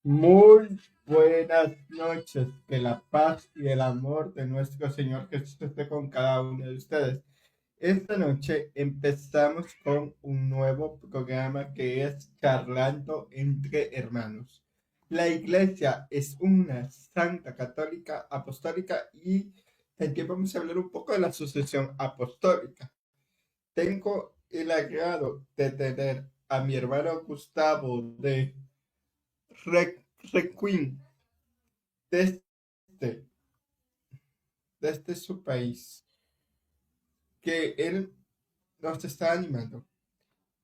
Muy buenas noches, que la paz y el amor de nuestro Señor Jesús esté con cada uno de ustedes. Esta noche empezamos con un nuevo programa que es Charlando entre Hermanos. La iglesia es una santa católica apostólica y también vamos a hablar un poco de la sucesión apostólica. Tengo el agrado de tener a mi hermano Gustavo de Requiem desde, desde su país, que él nos está animando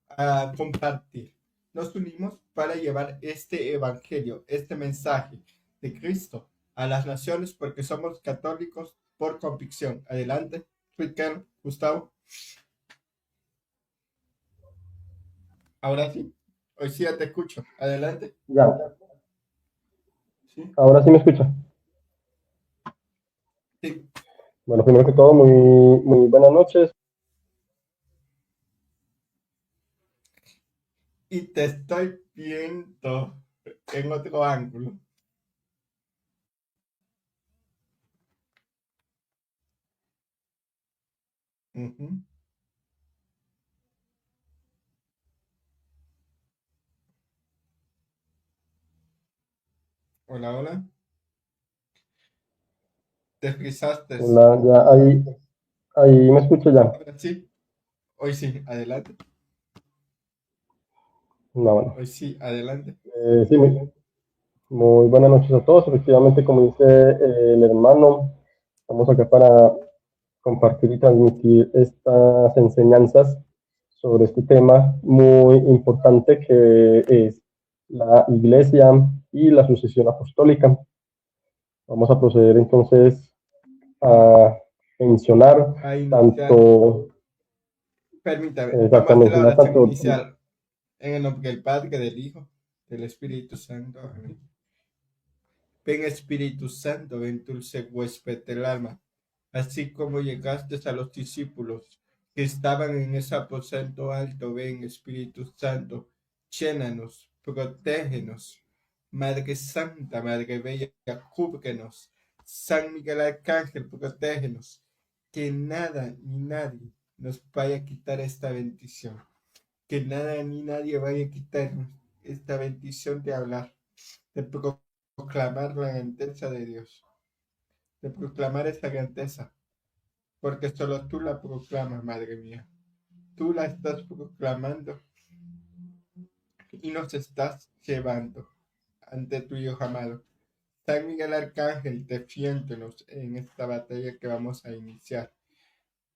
a compartir. Nos unimos para llevar este evangelio, este mensaje de Cristo a las naciones porque somos católicos por convicción. Adelante, Ricardo, Gustavo. Ahora sí, hoy sí ya te escucho. Adelante. Ya, Sí, ahora sí me escucha. sí. Bueno, primero que todo, muy buenas noches. Y te estoy viendo en otro ángulo. Ujú. Hola, hola. Te frisaste. Hola, ya ahí me escucho ya. Ahora sí, hoy sí, adelante. No, bueno. Hoy sí, adelante. Sí, muy buenas noches a todos. Efectivamente, como dice el hermano, estamos acá para compartir y transmitir estas enseñanzas sobre este tema muy importante que es la iglesia y la sucesión apostólica. Vamos a proceder entonces a mencionar A iniciar. tanto, Permítame, vamos a hacer la mencionar oración tanto, inicial en el nombre del Padre, del Hijo, del Espíritu Santo. Amén. Ven Espíritu Santo, ven dulce huésped del alma, así como llegaste a los discípulos que estaban en ese aposento alto, ven Espíritu Santo, llénanos, protégenos. Madre Santa, Madre Bella, cúbrenos. San Miguel Arcángel, protégenos. Que nada ni nadie nos vaya a quitar esta bendición. Que nada ni nadie vaya a quitarnos esta bendición de hablar, de proclamar la grandeza de Dios, de proclamar esa grandeza, porque solo tú la proclamas, Madre mía. Tú la estás proclamando y nos estás llevando ante tu Hijo amado. San Miguel Arcángel, defiéndonos en esta batalla que vamos a iniciar.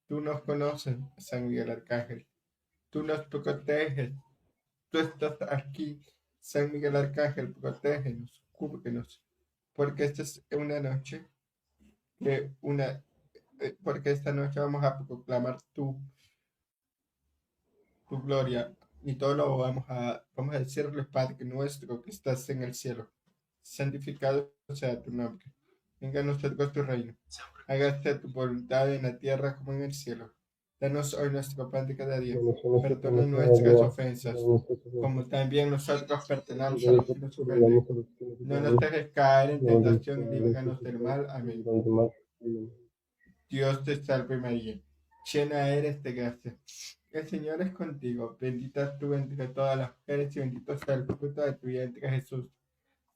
Tú nos conoces, San Miguel Arcángel. Tú nos proteges. Tú estás aquí, San Miguel Arcángel, protégenos, cúbrenos. Porque esta es una noche que una porque esta noche vamos a proclamar tu gloria y todo lo vamos a decirle, Padre nuestro que estás en el cielo, santificado sea tu nombre, venga a nosotros tu reino, hágase tu voluntad en la tierra como en el cielo. Danos hoy nuestro pan de cada día, bueno, son nuestros perdona planes cada nuestras día, ofensas, nuestras como ofensas, también nosotros y perdonamos a los que nos ofenden. perdonamos a los que nos No nos ofenden, dejes caer en no nos tentación y caer en líbranos del tentación, mal. y Amén. librarnos del mal. Dios te salve María, llena eres de gracia. El Señor es contigo, bendita tú entre todas las mujeres y bendito sea el fruto de tu vientre Jesús.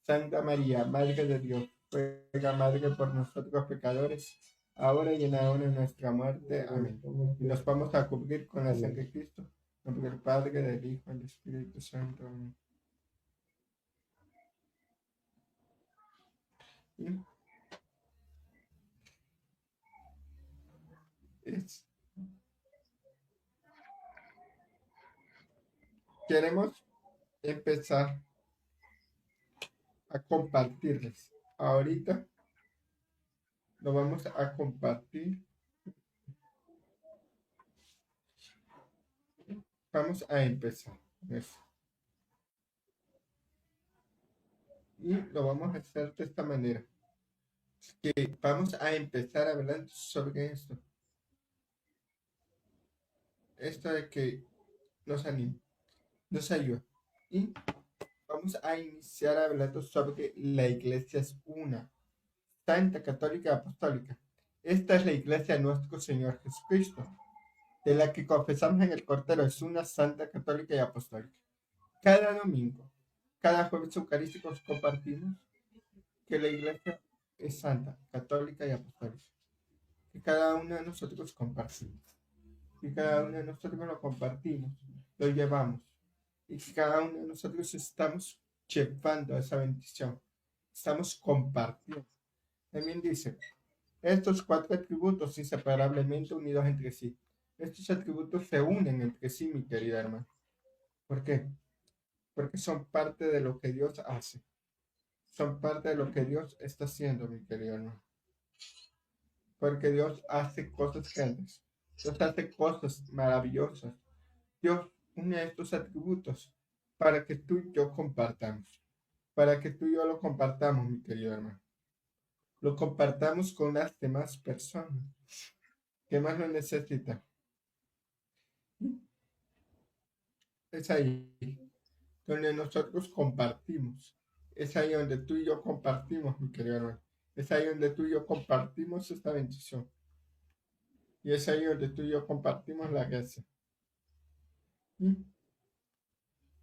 Santa María, Madre de Dios, ruega Madre por nosotros pecadores, ahora y en la hora de nuestra muerte. Amén. Y nos vamos a cubrir con la Amén. sangre de Cristo, en nombre del Padre, del Hijo y del Espíritu Santo. Amén. Y es- queremos empezar a compartirles. Ahorita lo vamos a compartir. Vamos a empezar eso. Y lo vamos a hacer de esta manera. Que vamos a empezar hablando sobre esto. Esto de que nos anima, nos ayuda. Y vamos a iniciar hablando sobre la iglesia es una, santa, católica y apostólica. Esta es la iglesia de nuestro Señor Jesucristo, de la que confesamos en el Cordero, es una santa, católica y apostólica. Cada domingo, cada jueves eucarístico compartimos que la iglesia es santa, católica y apostólica. Que cada uno de nosotros compartimos. Que cada uno de nosotros lo compartimos, lo llevamos. Y que cada uno de nosotros estamos llevando esa bendición. Estamos compartiendo. También dice, estos 4 atributos inseparablemente unidos entre sí. Estos atributos se unen entre sí, mi querida hermana. ¿Por qué? Porque son parte de lo que Dios hace. Son parte de lo que Dios está haciendo, mi querido hermano. Porque Dios hace cosas grandes. Dios hace cosas maravillosas. Dios une estos atributos para que tú y yo compartamos. Para que tú y yo lo compartamos, mi querido hermano. Lo compartamos con las demás personas que más lo necesitan. Es ahí donde nosotros compartimos. Es ahí donde tú y yo compartimos, mi querido hermano. Es ahí donde tú y yo compartimos esta bendición. Y es ahí donde tú y yo compartimos la gracia.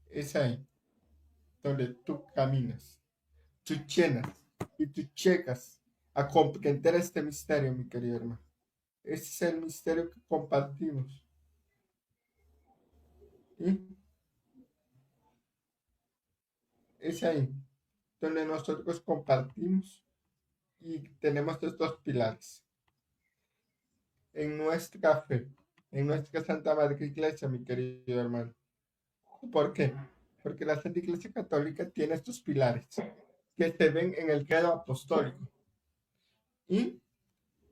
Es ahí donde tú caminas, tú llenas y tú llegas a comprender este misterio, mi querido hermano. Ese es el misterio que compartimos. Es ahí donde nosotros compartimos y tenemos estos pilares. En nuestra fe, en nuestra Santa Madre Iglesia, mi querido hermano. ¿Por qué? Porque la Santa Iglesia Católica tiene estos pilares que se ven en el credo apostólico. Y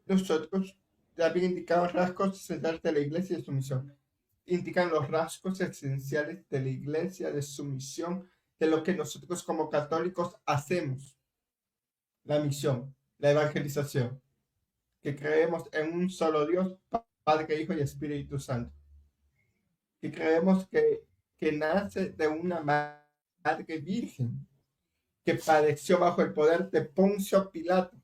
nosotros también indicamos rasgos esenciales de la Iglesia de su misión. Indican los rasgos esenciales de la Iglesia, de su misión, de lo que nosotros como católicos hacemos. La misión, la evangelización, que creemos en un solo Dios, Padre, Hijo y Espíritu Santo. Que creemos que nace de una madre virgen, que padeció bajo el poder de Poncio Pilato,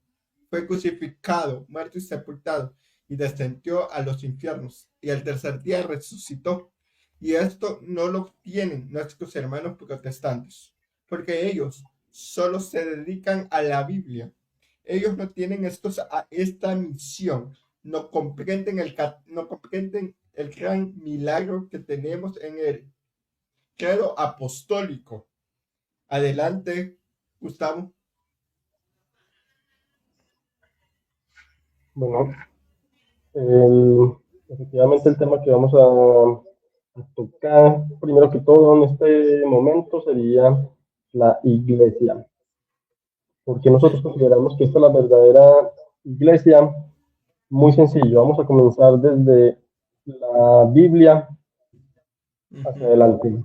fue crucificado, muerto y sepultado, y descendió a los infiernos, y al tercer día resucitó. Y esto no lo tienen nuestros hermanos protestantes, porque ellos solo se dedican a la Biblia. Ellos no tienen esta misión, no comprenden el gran milagro que tenemos en el credo apostólico. Adelante, Gustavo. Bueno, efectivamente el tema que vamos a tocar primero que todo en este momento sería la iglesia, porque nosotros consideramos que esta es la verdadera iglesia. Muy sencillo, vamos a comenzar desde la Biblia hacia adelante.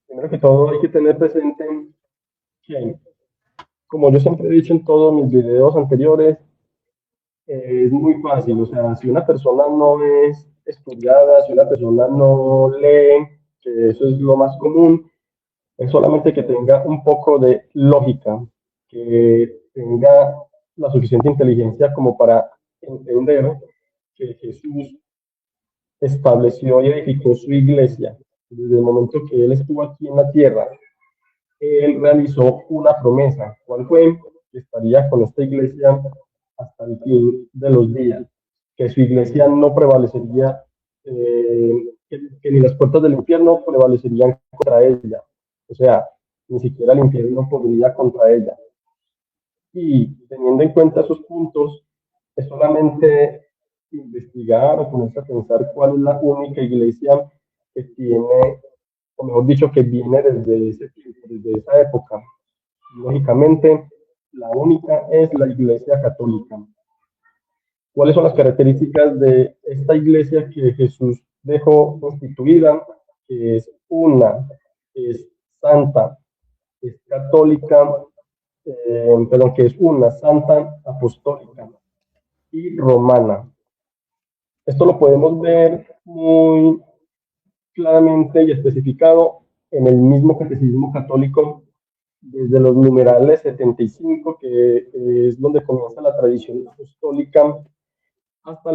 Primero que todo hay que tener presente que, como yo siempre he dicho en todos mis videos anteriores, es muy fácil. O sea, si una persona no es estudiada, si una persona no lee, que eso es lo más común, es solamente que tenga un poco de lógica, que tenga la suficiente inteligencia como para entender que Jesús estableció y edificó su iglesia. Desde el momento que él estuvo aquí en la tierra, él realizó una promesa. ¿Cuál fue? Que estaría con esta iglesia hasta el fin de los días, que su iglesia no prevalecería, que ni las puertas del infierno prevalecerían contra ella. O sea, ni siquiera el infierno podría contra ella. Y teniendo en cuenta esos puntos, es solamente investigar o ponerse a pensar cuál es la única iglesia que tiene, o mejor dicho, que viene desde ese tiempo, desde esa época. Lógicamente, la única es la Iglesia Católica. ¿Cuáles son las características de esta iglesia que Jesús dejó constituida? Que es una, es santa, es católica, perdón, que es una santa apostólica y romana. Esto lo podemos ver muy claramente y especificado en el mismo catecismo católico, desde los numerales 75, que es donde comienza la tradición apostólica, hasta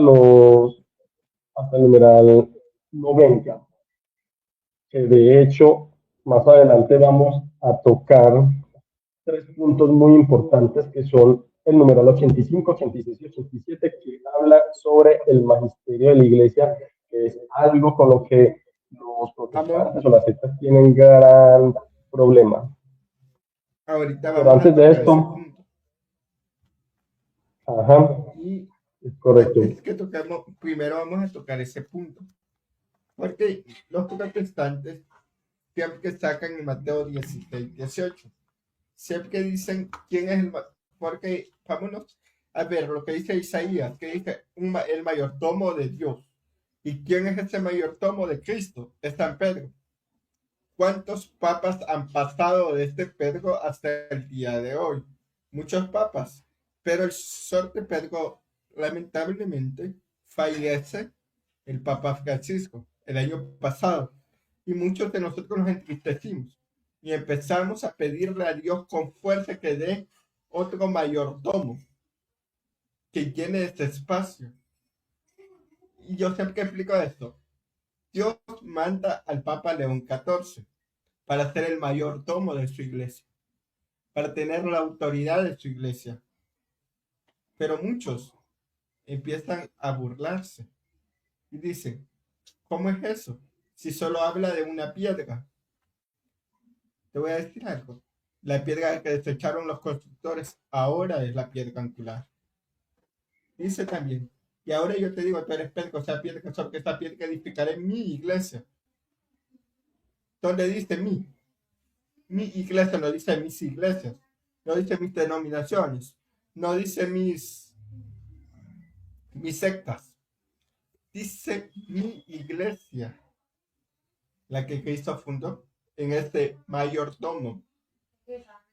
hasta el numeral 90, que de hecho más adelante vamos a tocar tres puntos muy importantes que son el numeral 85, 86 y 87, que habla sobre el magisterio de la iglesia, que es algo con lo que los Vamos, protestantes o las sectas tienen gran problema. ahorita Pero vamos a antes de tocar ese esto, punto. ajá, Y es correcto. antes que tocamos, primero vamos a tocar ese punto. Porque los protestantes siempre que sacan en Mateo 16, 18, siempre que dicen quién es porque vámonos a ver lo que dice Isaías, que dice el mayordomo de Dios. ¿Y quién es ese mayordomo de Cristo? Es San Pedro. ¿Cuántos papas han pasado de este Pedro hasta el día de hoy? Muchos papas. Pero el Sor de Pedro, lamentablemente, fallece el Papa Francisco el año pasado. Y muchos de nosotros nos entristecimos y empezamos a pedirle a Dios con fuerza que dé otro mayordomo que llene este espacio. Y yo siempre explico esto. Dios manda al Papa León XIV para ser el mayordomo de su iglesia, para tener la autoridad de su iglesia. Pero muchos empiezan a burlarse y dicen, ¿cómo es eso? Si solo habla de una piedra. Te voy a decir algo. La piedra que desecharon los constructores ahora es la piedra angular. Dice también, y ahora yo te digo, tú eres Pedro, o sea, piedra sobre esta piedra edificaré mi iglesia. ¿Dónde dice mi? Mi iglesia no dice mis iglesias, no dice mis denominaciones, no dice mis sectas, dice mi iglesia, la que Cristo fundó en este mayordomo,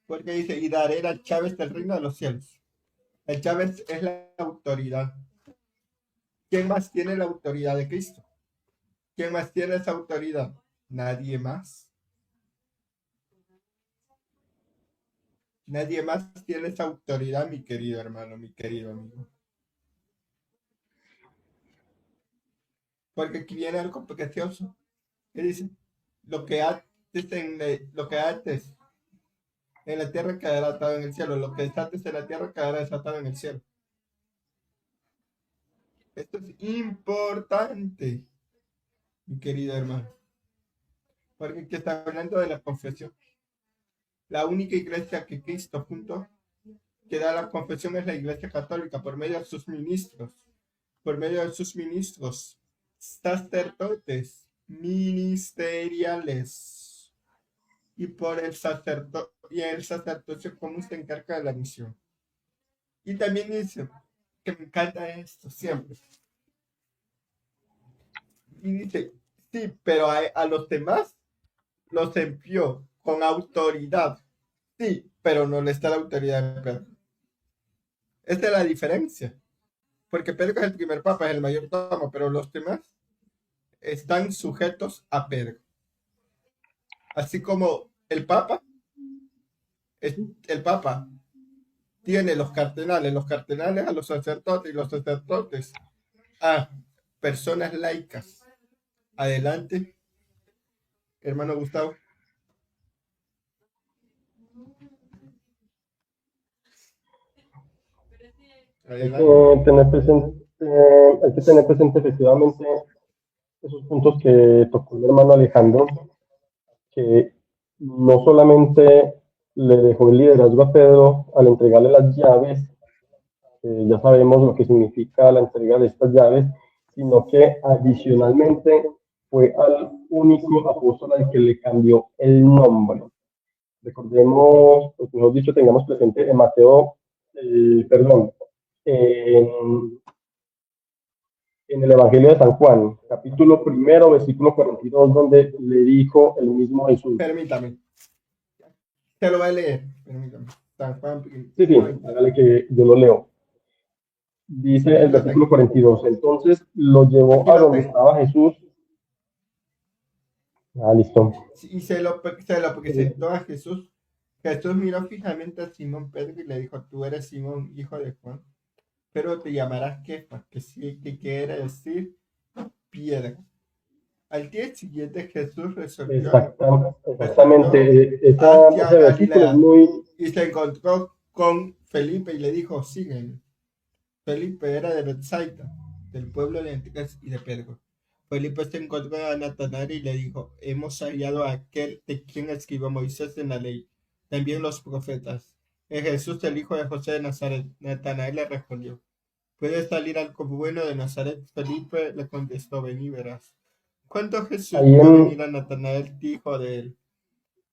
porque dice, y daré las llaves del reino de los cielos. Las llaves es la autoridad. ¿Quién más tiene la autoridad de Cristo? ¿Quién más tiene esa autoridad? Nadie más. Nadie más tiene esa autoridad, mi querido hermano, mi querido amigo. Porque aquí viene algo precioso. ¿Qué dice? Lo que antes en la tierra quedará atado en el cielo. Lo que está antes en la tierra quedará desatado en el cielo. Esto es importante, mi querido hermano. Porque aquí está hablando de la confesión. La única iglesia que Cristo fundó que da la confesión es la Iglesia Católica por medio de sus ministros. Por medio de sus ministros. Sacerdotes ministeriales. Y por el sacerdocio común se encarga de la misión. Y también dice que me encanta esto siempre. Y dice, sí, pero a los demás los envió con autoridad. Sí, pero no les da la autoridad de Pedro. Esta es la diferencia. Porque Pedro es el primer papa, es el mayordomo, pero los demás están sujetos a Pedro. Así como el papa tiene los cardenales a los sacerdotes y los sacerdotes a personas laicas. Adelante, hermano Gustavo. Hay que tener presente efectivamente esos puntos que tocó el hermano Alejandro, que no solamente le dejó el liderazgo a Pedro al entregarle las llaves, ya sabemos lo que significa la entrega de estas llaves, sino que adicionalmente fue al único apóstol al que le cambió el nombre. Recordemos, pues, mejor dicho, tengamos presente en Mateo, en el Evangelio de San Juan, capítulo primero, versículo 42, donde le dijo el mismo Jesús. Permítame. Se lo voy a leer. Permítame. San Juan. Sí, hágale que yo lo leo. Dice el versículo 42, entonces lo llevó a donde estaba Jesús. Ah, listo. Y se lo presentó a Jesús. Jesús miró fijamente a Simón Pedro y le dijo, tú eres Simón, hijo de Juan, pero te llamarás Kefa, que sí, que quiere decir piedra. Al día siguiente Jesús resolvió hacia Ese versículo es Galilea muy, y se encontró con Felipe y le dijo, sígueme. Felipe era de Bethsaida, del pueblo de Andrés y de Pedro. Felipe se encontró a Natanael y le dijo, hemos hallado a aquel de quien escribió Moisés en la ley, también los profetas. Es Jesús, el hijo de José de Nazaret. Natanael le respondió, ¿puede salir algo bueno de Nazaret? Felipe le contestó, ven y verás. Cuando Jesús ahí vio en, venir a Natanael, dijo de él,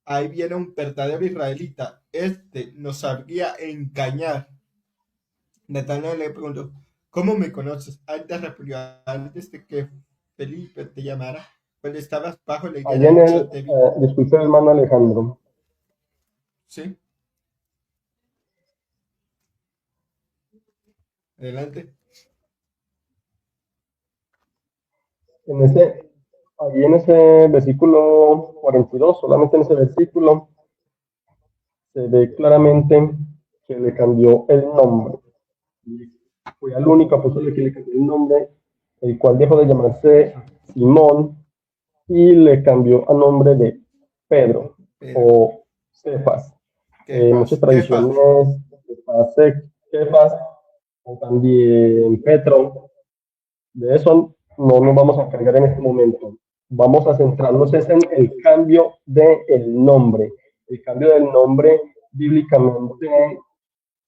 ahí viene un verdadero israelita, este nos sabría engañar. Natanael le preguntó, ¿cómo me conoces? Antes respondió, antes de que Felipe te llamara, cuando estabas bajo la ahí higuera, en yo te vi. disculpe hermano Alejandro, ¿Sí? Adelante. en ese, ahí en ese versículo 42, solamente en ese versículo, se ve claramente que le cambió el nombre. Fue al único apóstol que le cambió el nombre, el cual dejó de llamarse Simón y le cambió a nombre de Pedro Pedro. o Cefas. Muchas Kefas. tradiciones, Cefas o también Petro, de eso no nos vamos a encargar en este momento. Vamos a centrarnos en el cambio del nombre. El cambio del nombre bíblicamente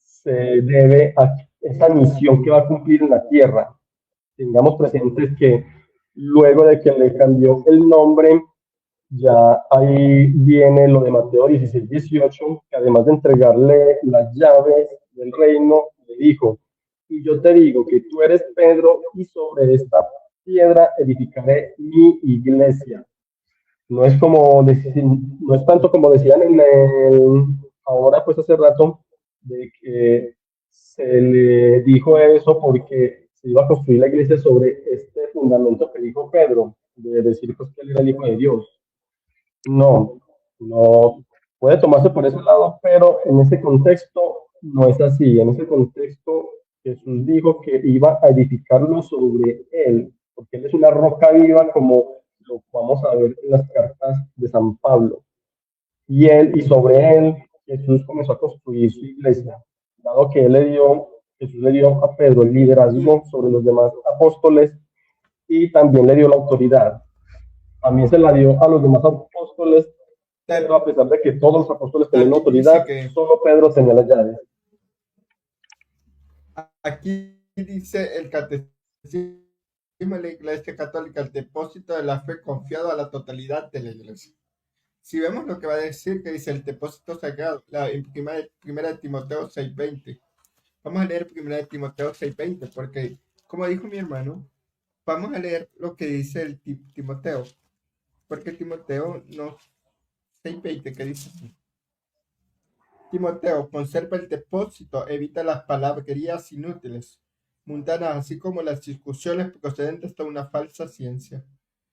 se debe a esa misión que va a cumplir en la tierra. Tengamos presentes que luego de que le cambió el nombre, ya ahí viene lo de Mateo 16-18, que además de entregarle las llaves del reino, le dijo, y yo te digo que tú eres Pedro y sobre esta piedra edificaré mi iglesia. No es como, no es tanto como decían ahora pues hace rato, de que se le dijo eso porque se iba a construir la iglesia sobre este fundamento que dijo Pedro, de decir pues que él era el hijo de Dios. No, no puede tomarse por ese lado, pero en ese contexto no es así. En ese contexto Jesús dijo que iba a edificarlo sobre él, porque él es una roca viva como lo vamos a ver en las cartas de San Pablo. Y sobre él Jesús comenzó a construir su iglesia, dado que Jesús le dio a Pedro el liderazgo sobre los demás apóstoles y también le dio la autoridad. También se la dio a los demás apóstoles, pero a pesar de que todos los apóstoles tenían Aquí dice autoridad, que, solo Pedro tenía las llaves. aquí dice el catecismo de la Iglesia Católica, el depósito de la fe confiado a la totalidad de la Iglesia. Si vemos lo que va a decir, que dice el depósito sagrado, en primera de Timoteo 6:20. Vamos a leer primera de Timoteo 6:20, porque, como dijo mi hermano, vamos a leer lo que dice el Timoteo, porque Timoteo no, 6:20, que dice así. Timoteo, conserva el depósito, evita las palabrerías inútiles, mundanas, así como las discusiones procedentes de una falsa ciencia.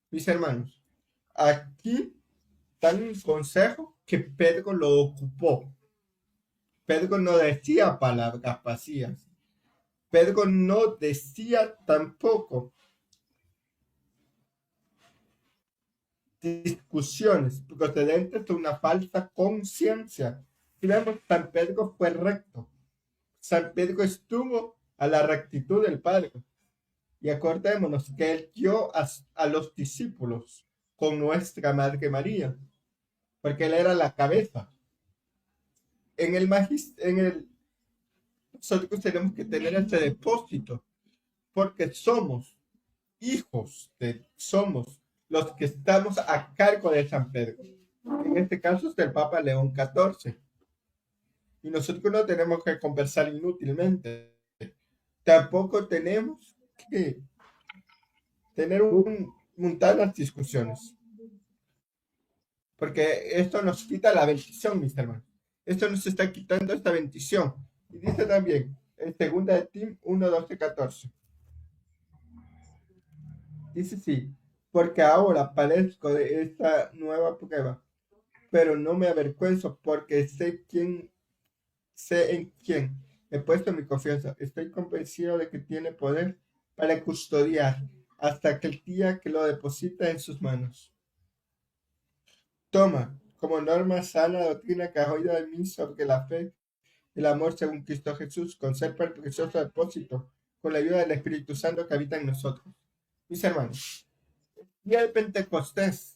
Mis hermanos, aquí dan un consejo que Pedro lo ocupó. Pedro no decía palabras vacías. Pedro no decía tampoco discusiones procedentes de una falsa conciencia. Si vemos, San Pedro fue recto. San Pedro estuvo a la rectitud del Padre. Y acordémonos que él dio a los discípulos con nuestra Madre María, porque él era la cabeza. Nosotros tenemos que tener ese depósito, porque somos los que estamos a cargo de San Pedro. En este caso es del Papa León XIV. Y nosotros no tenemos que conversar inútilmente. Tampoco tenemos que tener montar discusiones. Porque esto nos quita la bendición, mis hermanos. Esto nos está quitando esta bendición. Y dice también en segunda de Tim 1, 12, 14. Dice sí. porque ahora padezco de esta nueva prueba, pero no me avergüenzo porque sé en quién he puesto mi confianza. Estoy convencido de que tiene poder para custodiar hasta aquel día que lo deposita en sus manos. Toma como norma sana doctrina que has oído de mí sobre la fe y el amor según Cristo Jesús. Conserva el precioso depósito con la ayuda del Espíritu Santo que habita en nosotros. Mis hermanos, día de Pentecostés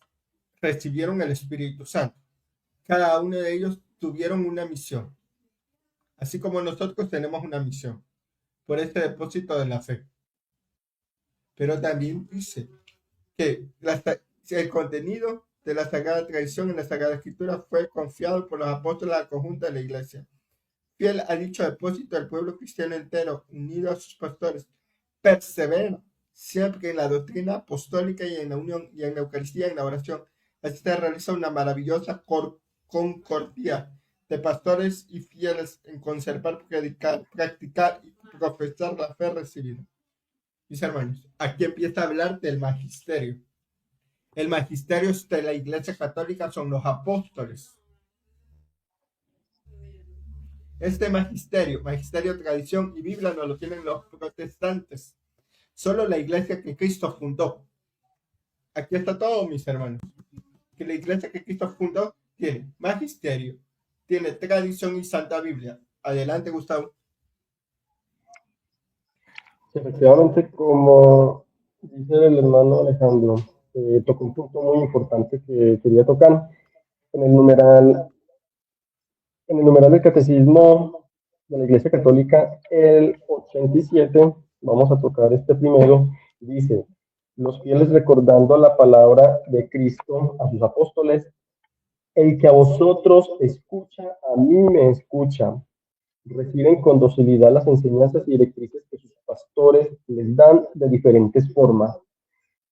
recibieron el Espíritu Santo. Cada uno de ellos tuvieron una misión, así como nosotros tenemos una misión por este depósito de la fe. Pero también dice que el contenido de la Sagrada Tradición en la Sagrada Escritura fue confiado por los apóstoles a la conjunta de la Iglesia. Fiel a dicho depósito, el pueblo cristiano entero, unido a sus pastores, persevera siempre en la doctrina apostólica y en la unión y en la Eucaristía y en la oración. Así se realiza una maravillosa concordia de pastores y fieles en conservar, predicar, practicar y profesar la fe recibida. Mis hermanos, aquí empieza a hablar del magisterio. El magisterio de la Iglesia Católica son los apóstoles. Este magisterio, tradición y Biblia no lo tienen los protestantes. Solo la iglesia que Cristo fundó. Aquí está todo, mis hermanos. Que la iglesia que Cristo fundó tiene magisterio, tiene tradición y Santa Biblia. Adelante, Gustavo. Sí, efectivamente, como dice el hermano Alejandro, tocó un punto muy importante que quería tocar. En el numeral, en el numeral del Catecismo de la Iglesia Católica, el 87, vamos a tocar este primero, dice, los fieles recordando la palabra de Cristo a sus apóstoles, el que a vosotros escucha, a mí me escucha. Reciben con docilidad las enseñanzas y directrices que sus pastores les dan de diferentes formas.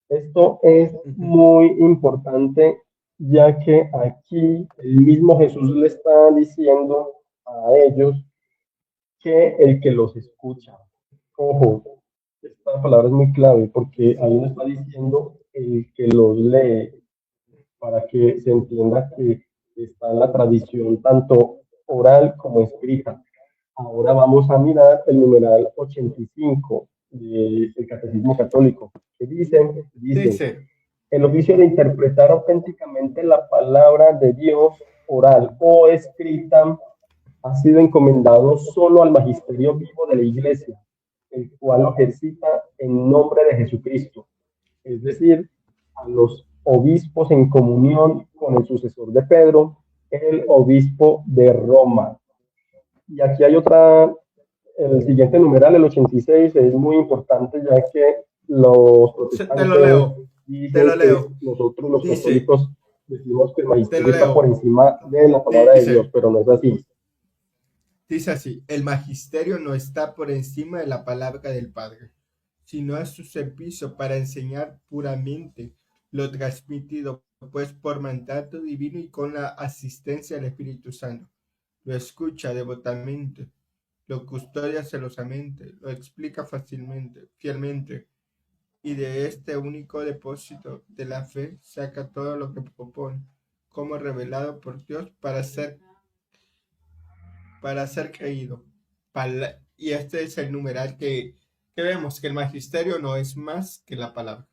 Esto es muy importante, ya que aquí el mismo Jesús le está diciendo a ellos que el que los escucha. Ojo, esta palabra es muy clave porque ahí nos está diciendo el que los lee, para que se entienda que está en la tradición tanto oral como escrita. Ahora vamos a mirar el numeral 85 del Catecismo Católico, que dice, Dice, el oficio de interpretar auténticamente la palabra de Dios oral o escrita ha sido encomendado solo al magisterio vivo de la Iglesia, el cual lo ejercita en nombre de Jesucristo, es decir, a los obispos en comunión con el sucesor de Pedro, el obispo de Roma. Y aquí hay otra, el siguiente numeral, el 86, es muy importante ya que los te lo protestantes leo, te dicen lo que leo. nosotros los Dice, católicos decimos que el te lo magisterio está por leo. encima de la palabra de Dios, Dice, pero no es así. dice así, el magisterio no está por encima de la palabra del Padre, sino a su servicio para enseñar puramente lo transmitido, pues por mandato divino y con la asistencia del Espíritu Santo. Lo escucha devotamente, lo custodia celosamente, lo explica fácilmente, fielmente, y de este único depósito de la fe saca todo lo que propone, como revelado por Dios para ser creído. Y este es el numeral que vemos, que el magisterio no es más que la palabra,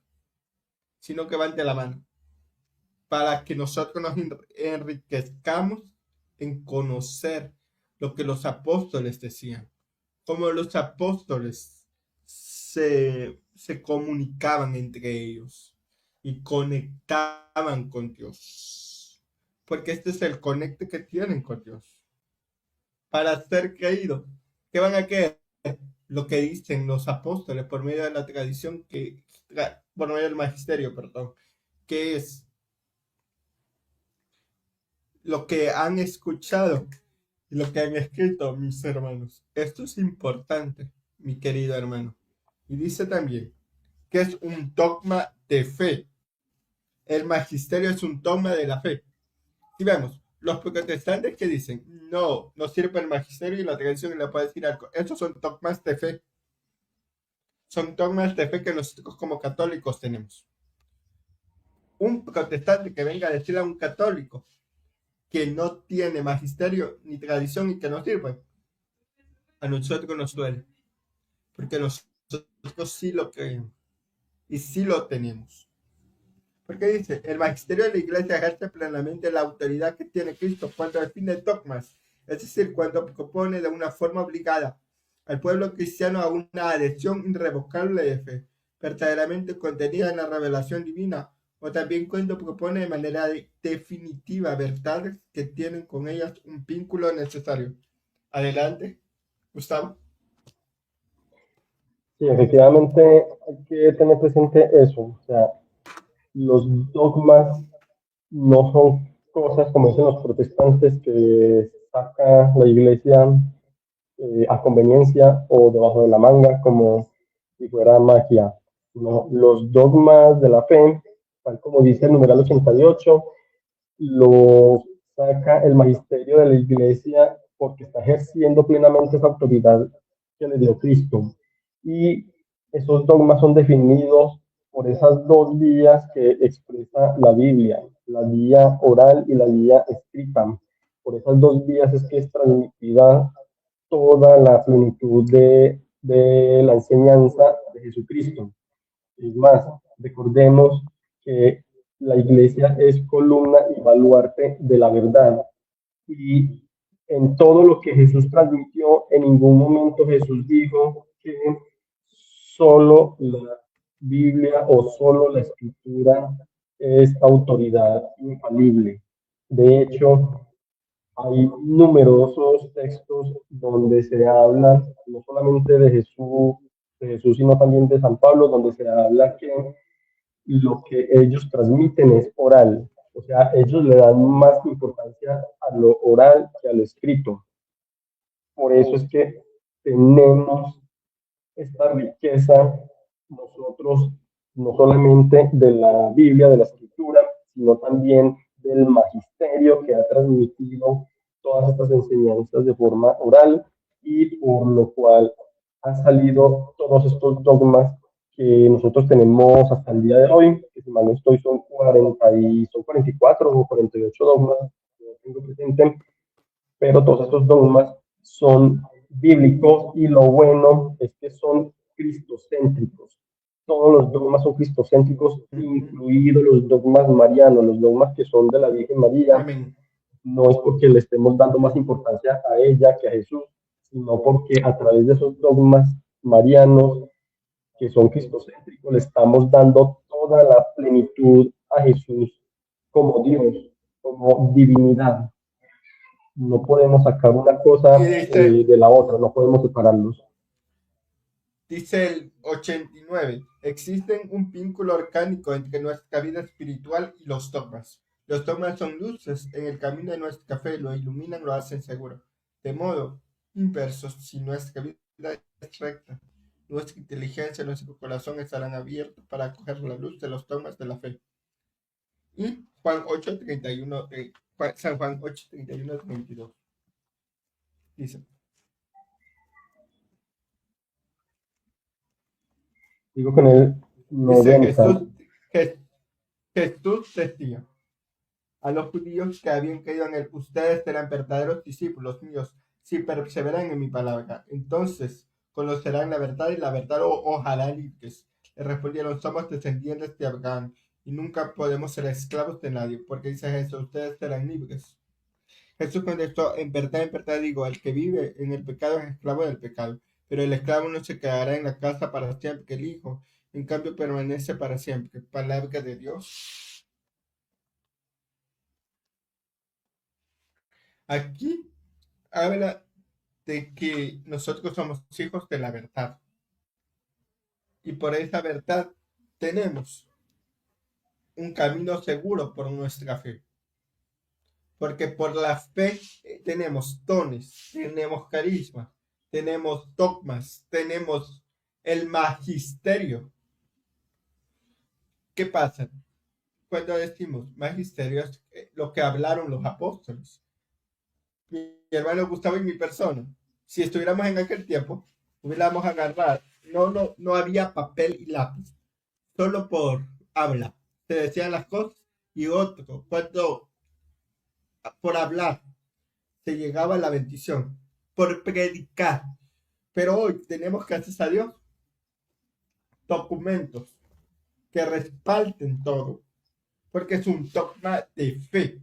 sino que van de la mano, para que nosotros nos enriquezcamos en conocer lo que los apóstoles decían, cómo los apóstoles se comunicaban entre ellos y conectaban con Dios, porque este es el conecte que tienen con Dios para ser creídos. ¿Qué van a creer? Lo que dicen los apóstoles por medio de la tradición, por medio del magisterio, perdón, que es lo que han escuchado y lo que han escrito mis hermanos. Esto es importante, mi querido hermano. Y dice también que es un dogma de fe. El magisterio es un dogma de la fe. Si vemos, los protestantes que dicen, no, no sirve el magisterio y la tradición y la puede decir algo. Estos son dogmas de fe. Son dogmas de fe que nosotros como católicos tenemos. un protestante que venga a decirle a un católico que no tiene magisterio ni tradición y que no sirve, a nosotros nos duele, porque nosotros sí lo creemos y sí lo tenemos. Porque dice, el magisterio de la iglesia ejerce plenamente la autoridad que tiene Cristo cuando define dogmas, es decir, cuando propone de una forma obligada al pueblo cristiano a una adhesión irrevocable de fe, verdaderamente contenida en la revelación divina, o también cuando propone de manera definitiva verdades que tienen con ellas un vínculo necesario. Adelante, Gustavo. Sí, efectivamente hay que tener presente eso. O sea, los dogmas no son cosas como dicen los protestantes que saca la iglesia a conveniencia o debajo de la manga como si fuera magia. No, los dogmas de la fe, tal como dice el numeral 88, lo saca el magisterio de la iglesia porque está ejerciendo plenamente esa autoridad que le dio Cristo. Y esos dogmas son definidos por esas dos vías que expresa la Biblia, la vía oral y la vía escrita. Por esas dos vías es que es transmitida toda la plenitud de la enseñanza de Jesucristo. Es más, recordemos que la iglesia es columna y baluarte de la verdad. Y en todo lo que Jesús transmitió, en ningún momento Jesús dijo que solo la Biblia o solo la escritura es autoridad infalible. De hecho, hay numerosos textos donde se habla no solamente de Jesús, sino también de San Pablo, donde se habla que lo que ellos transmiten es oral. O sea, ellos le dan más importancia a lo oral que a lo escrito. Por eso es que tenemos esta riqueza nosotros, no solamente de la Biblia, de la escritura, sino también del magisterio que ha transmitido todas estas enseñanzas de forma oral y por lo cual han salido todos estos dogmas que nosotros tenemos hasta el día de hoy, que si mal no estoy son 44 o 48 dogmas, no tengo presente, pero todos estos dogmas son bíblicos y lo bueno es que son cristocéntricos. Todos los dogmas son cristocéntricos, incluidos los dogmas marianos, los dogmas que son de la Virgen María. Amén. No es porque le estemos dando más importancia a ella que a Jesús, sino porque a través de esos dogmas marianos que son cristocéntricos le estamos dando toda la plenitud a Jesús como Dios, como divinidad. No podemos sacar una cosa Y de la otra, no podemos separarlos. dice el 89, existen un vínculo orgánico entre nuestra vida espiritual y los dogmas. Los dogmas son luces en el camino de nuestra fe, lo iluminan, lo hacen seguro. De modo inverso, si nuestra vida es recta, nuestra inteligencia y nuestro corazón estarán abiertos para acoger la luz de los dogmas de la fe. Y Juan 8:31, San Juan 8:31-32 dice, Digo que en el dice 90, Jesús decía a los judíos que habían creído en él, ustedes serán verdaderos discípulos míos si perseveran en mi palabra. Entonces conocerán la verdad y la verdad os hará libres. Le respondieron, somos descendientes de Abraham y nunca podemos ser esclavos de nadie, porque dice Jesús, ustedes serán libres. Jesús contestó, en verdad digo, el que vive en el pecado es esclavo del pecado, pero el esclavo no se quedará en la casa para siempre, el hijo, en cambio, permanece para siempre. Palabra de Dios. Aquí habla de que nosotros somos hijos de la verdad y por esa verdad tenemos un camino seguro por nuestra fe, porque por la fe tenemos dones, tenemos carisma, tenemos dogmas, tenemos el magisterio. ¿Qué pasa? Cuando decimos magisterio es lo que hablaron los apóstoles, mi hermano Gustavo y mi persona. Si estuviéramos en aquel tiempo, hubiéramos agarrado, no había papel y lápiz, solo por habla se decían las cosas, y otro cuando por hablar se llegaba a la bendición, por predicar. Pero hoy tenemos, gracias a Dios, documentos que respalden todo, porque es un dogma de fe.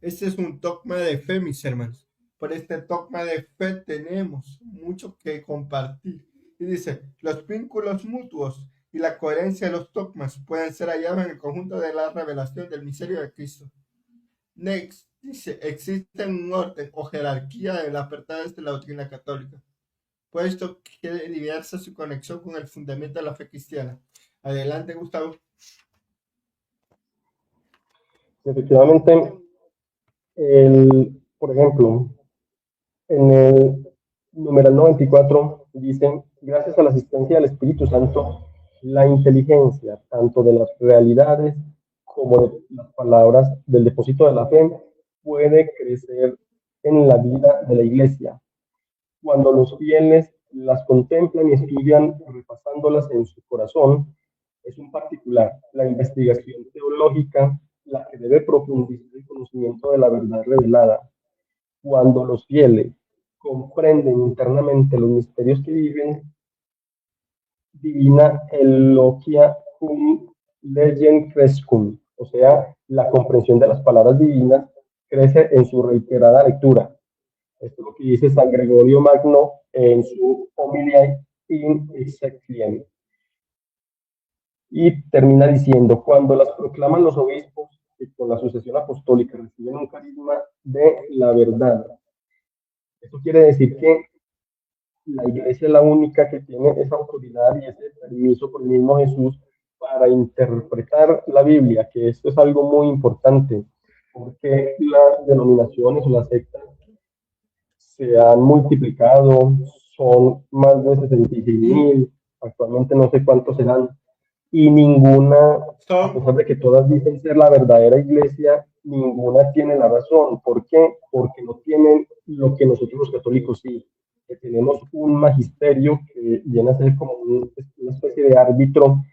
Este es un dogma de fe, mis hermanos. Por este dogma de fe tenemos mucho que compartir. Y dice, los vínculos mutuos y la coherencia de los dogmas pueden ser hallados en el conjunto de la revelación del misterio de Cristo. Next, dice, existe un orden o jerarquía de las verdades de la doctrina católica, puesto que diversa su conexión con el fundamento de la fe cristiana. Adelante, Gustavo. Efectivamente, por ejemplo, en el numeral 94 dice, gracias a la asistencia del Espíritu Santo, la inteligencia tanto de las realidades como de las palabras del depósito de la fe puede crecer en la vida de la iglesia. Cuando los fieles las contemplan y estudian repasándolas en su corazón, es un particular la investigación teológica la que debe profundizar el conocimiento de la verdad revelada. Cuando los fieles comprenden internamente los misterios que viven, divina eloquia cum legem crescum, o sea, la comprensión de las palabras divinas crece en su reiterada lectura. Esto es lo que dice San Gregorio Magno en su Homilia in Exequiem. Y termina diciendo, cuando las proclaman los obispos que con la sucesión apostólica reciben un carisma de la verdad. Esto quiere decir que la iglesia es la única que tiene esa autoridad y ese permiso por el mismo Jesús para interpretar la Biblia, que esto es algo muy importante, porque las denominaciones o las sectas se han multiplicado, son más de 66,000, actualmente no sé cuántos serán, y ninguna, a Son pesar de que todas dicen ser la verdadera iglesia, ninguna tiene la razón. ¿Por qué? Porque no tienen lo que nosotros los católicos sí, que tenemos un magisterio que viene a ser como una especie de árbitro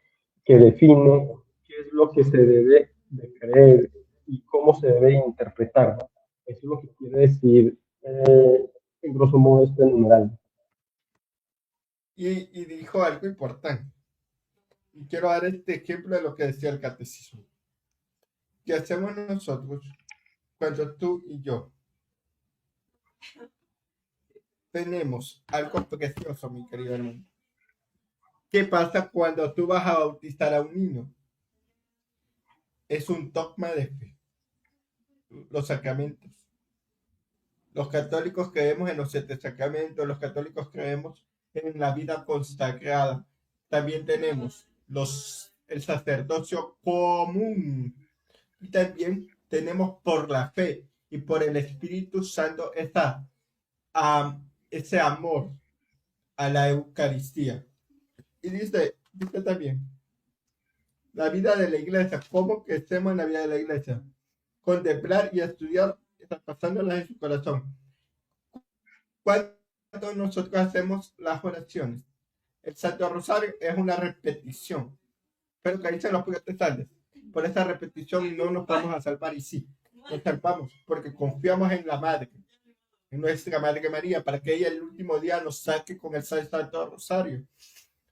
que define qué es lo que se debe de creer y cómo se debe interpretar. Eso es lo que quiere decir, en grosso modo, este numeral. y dijo algo importante. Y quiero dar este ejemplo de lo que decía el catecismo. ¿Qué hacemos nosotros cuando tú y yo tenemos algo precioso, mi querido hermano? ¿Qué pasa cuando tú vas a bautizar a un niño? Es un dogma de fe. Los sacramentos. Los católicos creemos en los 7 sacramentos, los católicos creemos en la vida consagrada. También tenemos el sacerdocio común. Y también tenemos por la fe y por el Espíritu Santo ese amor a la Eucaristía. Y dice también, la vida de la iglesia, ¿cómo crecemos en la vida de la iglesia? Contemplar y estudiar, pasándolas en su corazón. Cuando nosotros hacemos las oraciones, el Santo Rosario es una repetición, pero que dicen los protestantes, por esa repetición no nos vamos a salvar, y sí, nos salvamos porque confiamos en la Madre, en nuestra Madre María, para que ella el último día nos saque con el Santo Rosario,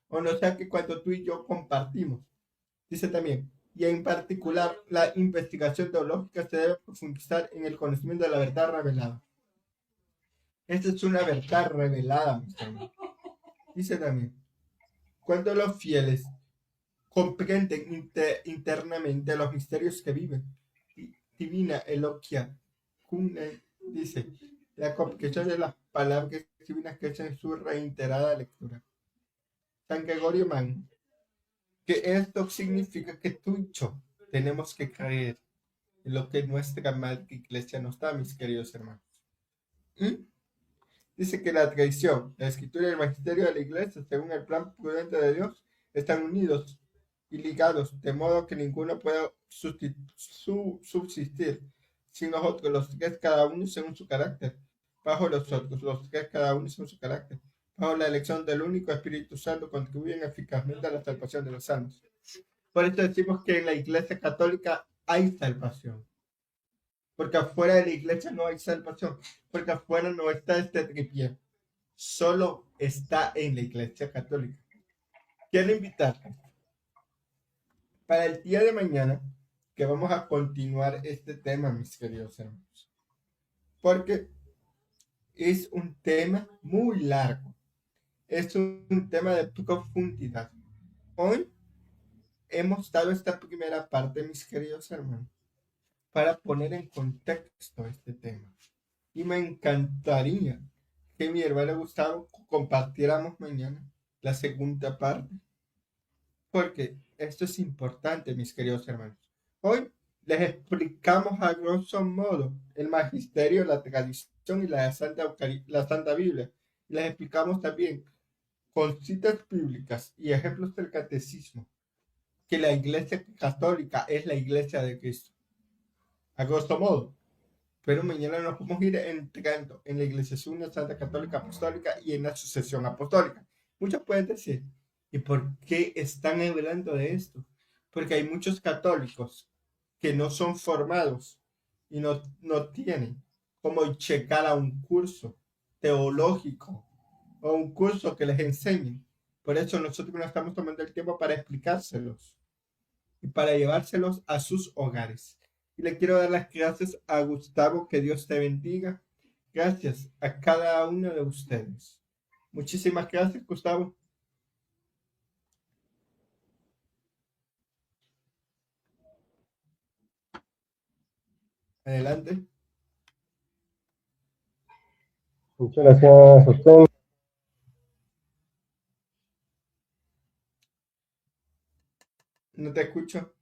o nos saque cuando tú y yo compartimos. Dice también, y en particular la investigación teológica se debe profundizar en el conocimiento de la verdad revelada. Esta es una verdad revelada, mis hermanos. Dice también, cuando los fieles comprenden internamente los misterios que viven, divina eloquia, dice, la comprensión de las palabras divinas que hacen su reiterada lectura. San Gregorio Magno, que esto significa que tú y yo tenemos que creer en lo que nuestra madre iglesia nos da, mis queridos hermanos. ¿Mm? Dice que la tradición, la escritura y el magisterio de la iglesia, según el plan prudente de Dios, están unidos y ligados, de modo que ninguno pueda subsistir sin los otros, los tres cada uno según su carácter, bajo los otros, los tres cada uno según su carácter, bajo la elección del único Espíritu Santo, contribuyen eficazmente a la salvación de los almas. Por eso decimos que en la Iglesia Católica hay salvación. Porque afuera de la iglesia no hay salvación. Porque afuera no está este tripié. Solo está en la Iglesia Católica. Quiero invitarte para el día de mañana que vamos a continuar este tema, mis queridos hermanos. Porque es un tema muy largo. Es un tema de profundidad. Hoy hemos dado esta primera parte, mis queridos hermanos, para poner en contexto este tema. Y me encantaría que mi hermano Gustavo compartiéramos mañana la segunda parte, porque esto es importante, mis queridos hermanos. Hoy les explicamos a grosso modo el magisterio, la tradición y la Santa Biblia. Les explicamos también con citas bíblicas y ejemplos del catecismo que la Iglesia Católica es la Iglesia de Cristo. A grosso modo. Pero mañana nos vamos a ir entrando en la Iglesia Una Santa Católica Apostólica y en la sucesión apostólica. Muchos pueden decir, ¿y por qué están hablando de esto? Porque hay muchos católicos que no son formados y no tienen como checar a un curso teológico o un curso que les enseñen. Por eso nosotros nos estamos tomando el tiempo para explicárselos y para llevárselos a sus hogares. Y le quiero dar las gracias a Gustavo, que Dios te bendiga. Gracias a cada uno de ustedes. Muchísimas gracias, Gustavo. Adelante. Muchas gracias a usted. No te escucho.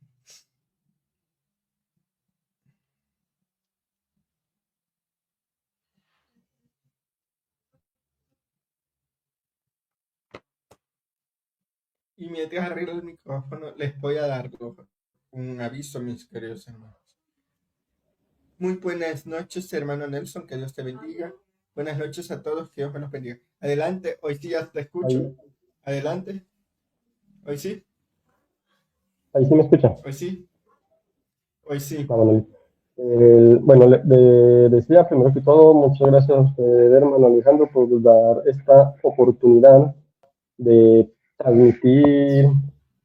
Y mientras arreglo el micrófono, les voy a dar un aviso, mis queridos hermanos. Muy buenas noches, hermano Nelson, que Dios te bendiga. Buenas noches a todos, que Dios me los bendiga. Adelante, hoy sí ya te escucho. Ahí, Adelante. Hoy sí, ahí sí me escucha. hoy sí, hoy sí. Ah, bueno, bueno, decía primero que todo, muchas gracias a usted, hermano Alejandro, por dar esta oportunidad de transmitir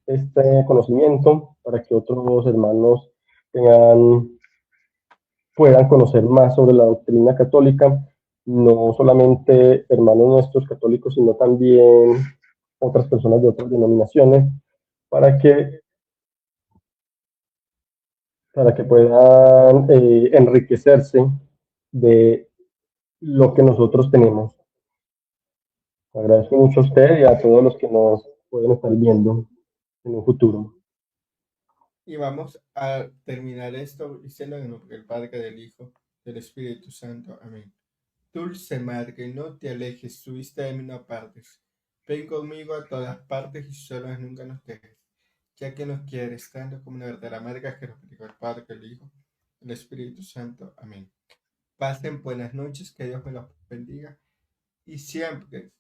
este conocimiento para que otros hermanos tengan, puedan conocer más sobre la doctrina católica, no solamente hermanos nuestros católicos, sino también otras personas de otras denominaciones, para que, para que puedan enriquecerse de lo que nosotros tenemos. Agradezco mucho a usted y a todos los que nos pueden estar viendo en un futuro. Y vamos a terminar esto diciendo en el nombre del Padre, del Hijo, del Espíritu Santo. Amén. Dulce Madre, no te alejes, tu vista de mí no apartes. Ven conmigo a todas partes y solos nunca nos dejes, ya que nos quieres tanto como una verdadera madre que nos bendiga el Padre, el Hijo, el Espíritu Santo. Amén. Pasen buenas noches, que Dios me los bendiga y siempre